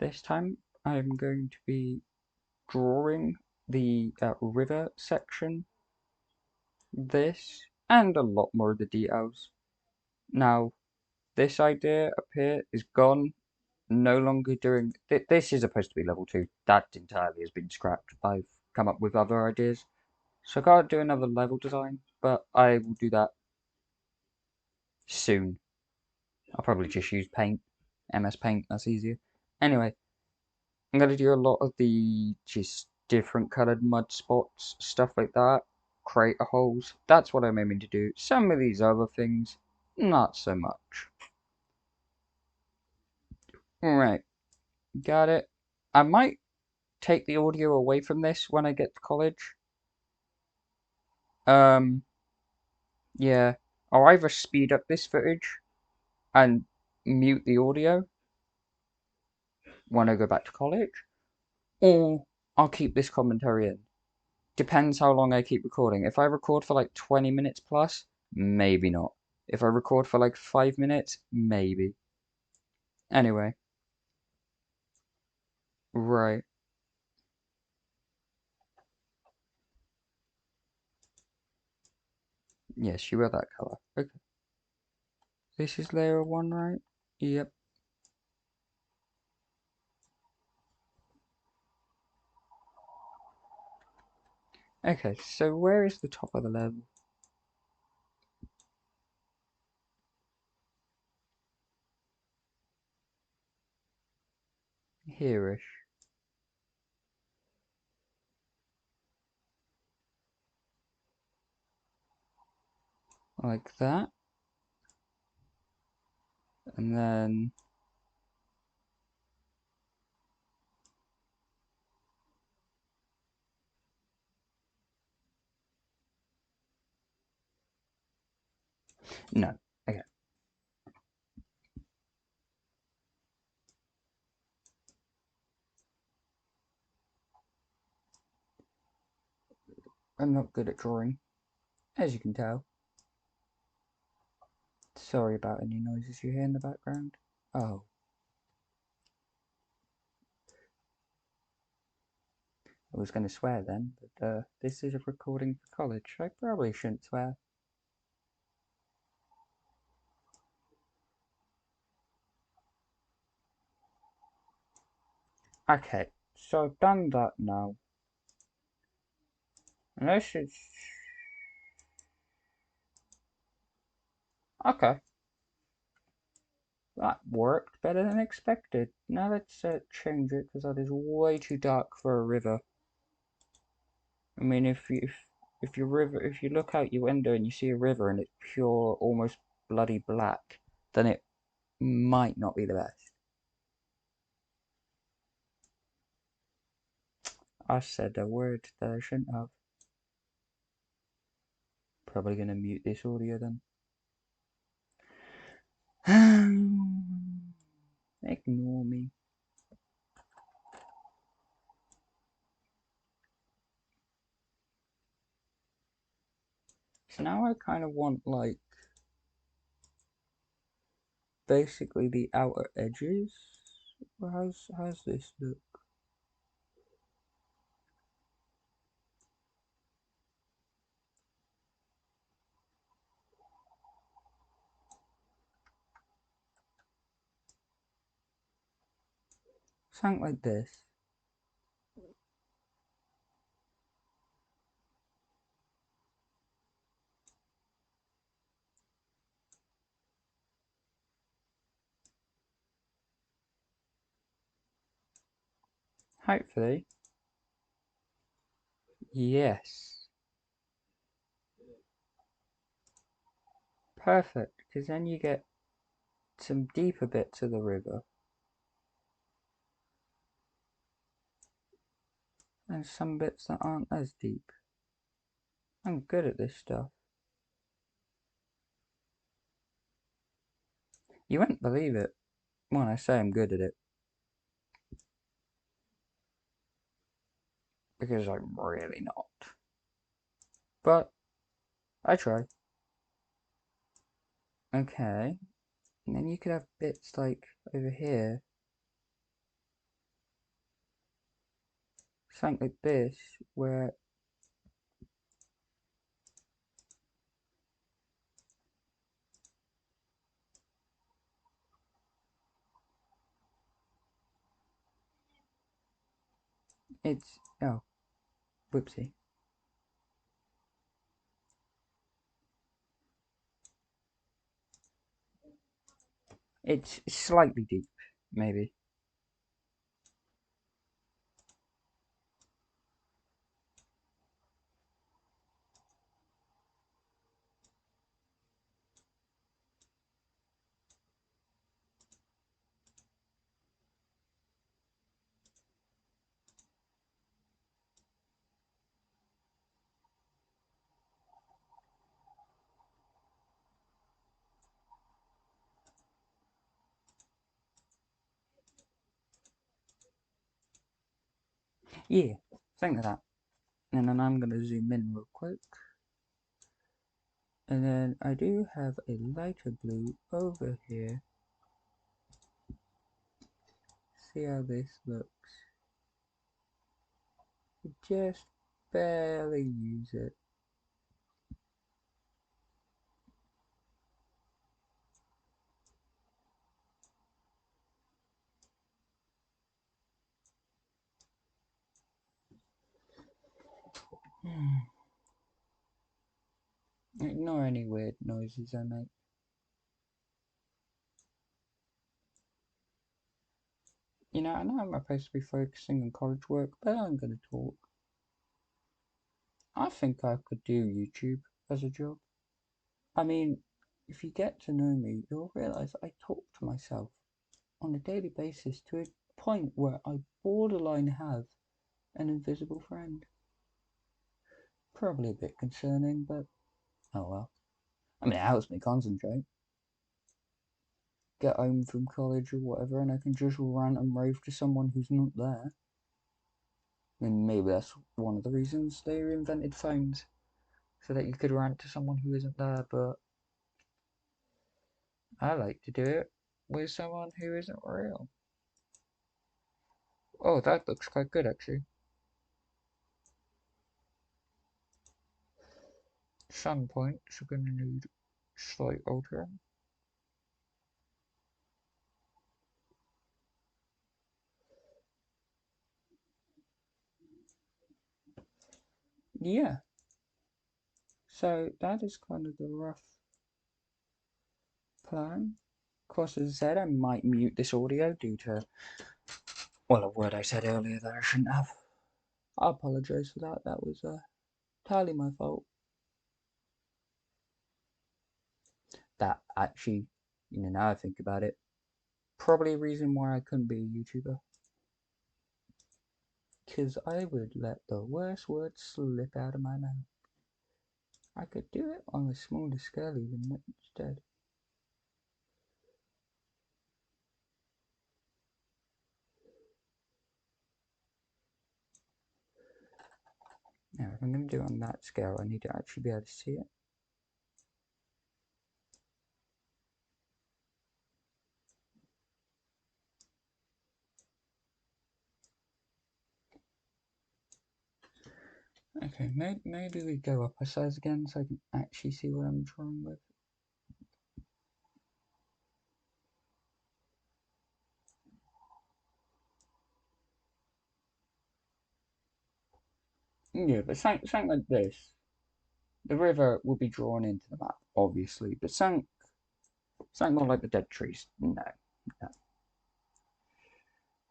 This time I'm going to be drawing the river section, this, and a lot more of the details. Now, this idea up here is gone, no longer doing... This is supposed to be level 2, that entirely has been scrapped. I've come up with other ideas. So I can't do another level design, but I will do that soon. I'll probably just use Paint, MS Paint, that's easier. Anyway, I'm going to do a lot of the just different coloured mud spots, stuff like that, crater holes. That's what I'm aiming to do. Some of these other things, not so much. Alright, got it. I might take the audio away from this when I get to college. Yeah, I'll either speed up this footage and mute the audio when I go back to college, or I'll keep this commentary in. Depends how long I keep recording. If I record for like 20 minutes plus, maybe not. If I record for like 5 minutes, maybe. Anyway. Right. Yes, you wear that color. Okay. This is layer 1, right? Yep. Okay, so where is the top of the level? Here-ish. Like that. And then... No. Okay. I'm not good at drawing, as you can tell. Sorry about any noises you hear in the background. Oh. I was going to swear then, but this is a recording for college. I probably shouldn't swear. Okay, so I've done that now. And this is... Okay. That worked better than expected. Now let's change it, because that is way too dark for a river. I mean, if you look out your window and you see a river and it's pure, almost bloody black, then it might not be the best. I said a word that I shouldn't have. Probably gonna mute this audio then. Ignore me. So now I kind of want, like, basically the outer edges. How's this look? Something like this. Hopefully. Yes. Perfect, because then you get some deeper bits of the river. And some bits that aren't as deep. I'm good at this stuff. You won't believe it when I say I'm good at it. Because I'm really not. But, I try. Okay. And then you could have bits like over here. something like this, where it's, oh, whoopsie. It's slightly deep, maybe. Yeah, think of that. And then I'm gonna zoom in real quick. And then I do have a lighter blue over here. See how this looks. Just barely use it. Ignore any weird noises I make. You know, I know I'm supposed to be focusing on college work, but I'm gonna talk. I think I could do YouTube as a job. I mean, if you get to know me, you'll realize I talk to myself on a daily basis to a point where I borderline have an invisible friend. Probably a bit concerning, but oh well. I mean, it helps me concentrate. Get home from college or whatever, and I can just rant and rave to someone who's not there. And maybe that's one of the reasons they invented phones, so that you could rant to someone who isn't there, but I like to do it with someone who isn't real. Oh, that looks quite good actually. Sun points are going to need slight altering. Yeah, so that is kind of the rough plan. Of course, as I said, I might mute this audio due to, well, a word I said earlier that I shouldn't have. I apologise for that. That was entirely my fault. That actually, now I think about it, probably a reason why I couldn't be a YouTuber. Because I would let the worst words slip out of my mouth. I could do it on a smaller scale even instead. Now, if I'm going to do it on that scale, I need to actually be able to see it. Okay, maybe we go up a size again so I can actually see what I'm drawing with. Yeah, but something like this. The river will be drawn into the map, obviously, but something more like the dead trees. No, no.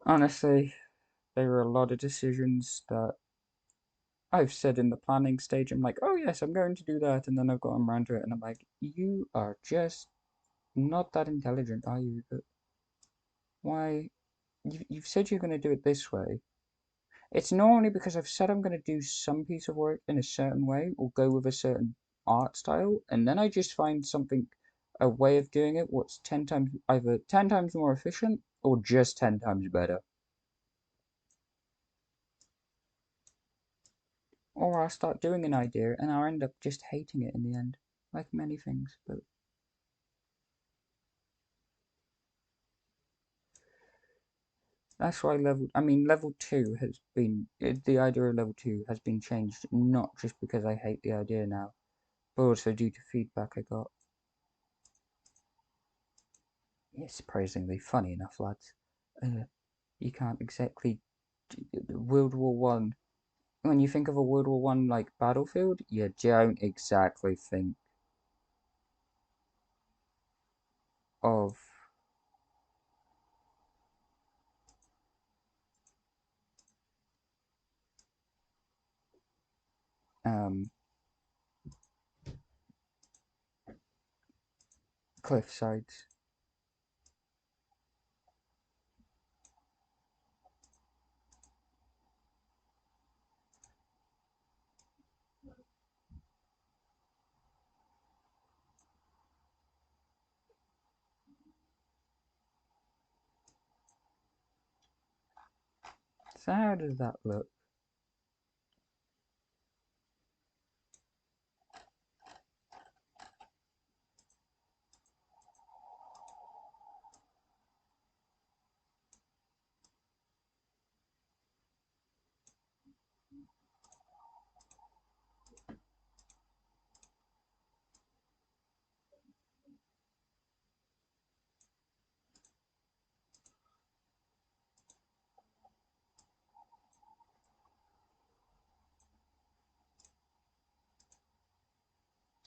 Honestly, there are a lot of decisions that I've said in the planning stage. I'm like, oh yes, I'm going to do that, and then I've gotten around to it, and I'm like, you are just not that intelligent, are you? But why? You've said you're going to do it this way. It's not only because I've said I'm going to do some piece of work in a certain way or go with a certain art style, and then I just find something, a way of doing it, what's 10 times, either 10 times more efficient or just 10 times better. Or I'll start doing an idea and I'll end up just hating it in the end, like many things. But That's why level 2 has been, the idea of level 2 has been changed, not just because I hate the idea now, but also due to feedback I got. It's surprisingly funny enough, lads. You can't exactly, World War One. When you think of a World War One like battlefield, you don't exactly think of um, cliff sides. So how does that look?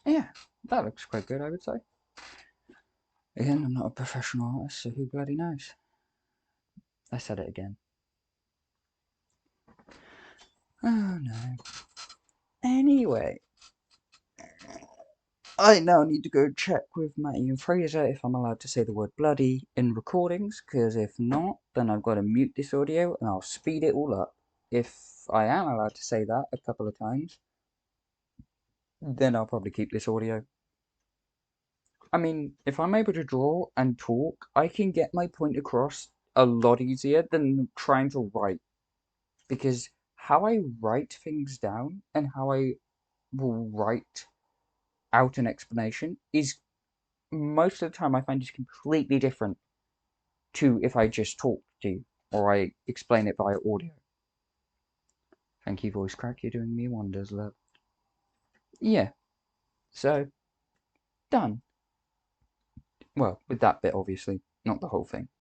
Yeah, that looks quite good, I would say. Again, I'm not a professional artist, so who bloody knows? I said it again. Oh no. Anyway, I now need to go check with Matty and Fraser if I'm allowed to say the word bloody in recordings, because if not, then I've got to mute this audio and I'll speed it all up. If I am allowed to say that a couple of times, then I'll probably keep this audio. I mean, if I'm able to draw and talk, I can get my point across a lot easier than trying to write. Because how I write things down and how I will write out an explanation is most of the time I find is completely different to if I just talk to you or I explain it via audio. Thank you, voice crack. You're doing me wonders, love. Yeah, so done. Well, with that bit, obviously, not the whole thing.